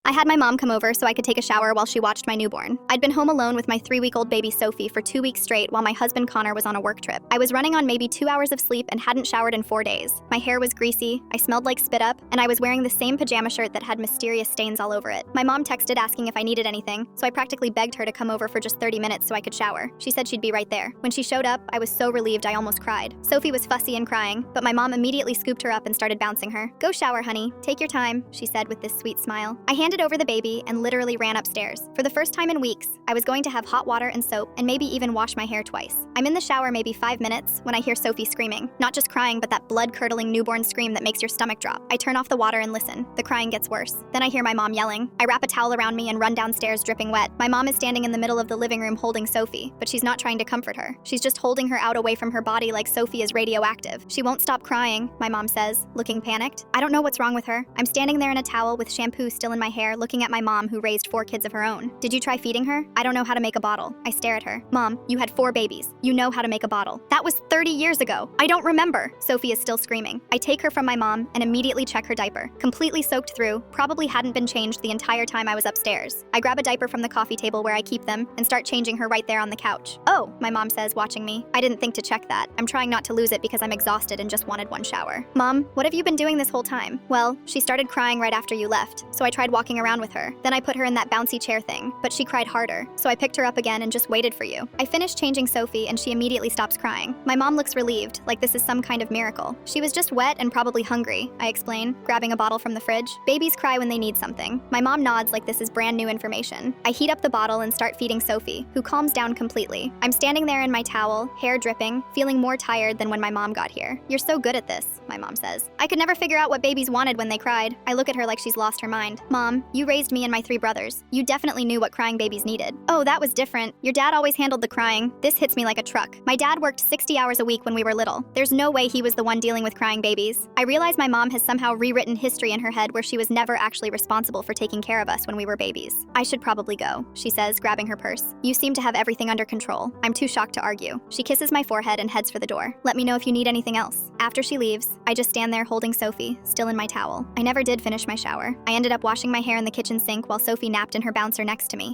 I had my mom come over so I could take a shower while she watched my newborn. I'd been home alone with my 3-week-old baby Sophie for 2 weeks straight while my husband Connor was on a work trip. I was running on maybe 2 hours of sleep and hadn't showered in 4 days. My hair was greasy, I smelled like spit up, and I was wearing the same pajama shirt that had mysterious stains all over it. My mom texted asking if I needed anything, so I practically begged her to come over for just 30 minutes so I could shower. She said she'd be right there. When she showed up, I was so relieved I almost cried. Sophie was fussy and crying, but my mom immediately scooped her up and started bouncing her. "Go shower, honey. Take your time," she said with this sweet smile. I handed over the baby and literally ran upstairs. For the first time in weeks, I was going to have hot water and soap and maybe even wash my hair twice. I'm in the shower maybe 5 minutes when I hear Sophie screaming. Not just crying, but that blood-curdling newborn scream that makes your stomach drop. I turn off the water and listen. The crying gets worse. Then I hear my mom yelling. I wrap a towel around me and run downstairs dripping wet. My mom is standing in the middle of the living room holding Sophie, but she's not trying to comfort her. She's just holding her out away from her body like Sophie is radioactive. She won't stop crying, my mom says, looking panicked. I don't know what's wrong with her. I'm standing there in a towel with shampoo still in my hair, looking at my mom who raised 4 kids of her own. Did you try feeding her? I don't know how to make a bottle. I stare at her. Mom, you had 4 babies. You know how to make a bottle. That was 30 years ago. I don't remember. Sophie is still screaming. I take her from my mom and immediately check her diaper. Completely soaked through, probably hadn't been changed the entire time I was upstairs. I grab a diaper from the coffee table where I keep them and start changing her right there on the couch. "Oh," my mom says, watching me. I didn't think to check that. I'm trying not to lose it because I'm exhausted and just wanted one shower. "Mom, what have you been doing this whole time?" "Well, she started crying right after you left, so I tried walking around with her. Then I put her in that bouncy chair thing, but she cried harder, so I picked her up again and just waited for you. I finished changing Sophie and she immediately stops crying." My mom looks relieved, like this is some kind of miracle. "She was just wet and probably hungry," I explain, grabbing a bottle from the fridge. "Babies cry when they need something." My mom nods like this is brand new information. I heat up the bottle and start feeding Sophie, who calms down completely. I'm standing there in my towel, hair dripping, feeling more tired than when my mom got here. "You're so good at this," my mom says. "I could never figure out what babies wanted when they cried." I look at her like she's lost her mind. "Mom, you raised me and my 3 brothers. You definitely knew what crying babies needed." "Oh, that was different. Your dad always handled the crying." This hits me like a truck. My dad worked 60 hours a week when we were little. There's no way he was the one dealing with crying babies. I realize my mom has somehow rewritten history in her head where she was never actually responsible for taking care of us when we were babies. "I should probably go," she says, grabbing her purse. "You seem to have everything under control." I'm too shocked to argue. She kisses my forehead and heads for the door. "Let me know if you need anything else." After she leaves, I just stand there holding Sophie, still in my towel. I never did finish my shower. I ended up washing my hair in the kitchen sink while Sophie napped in her bouncer next to me.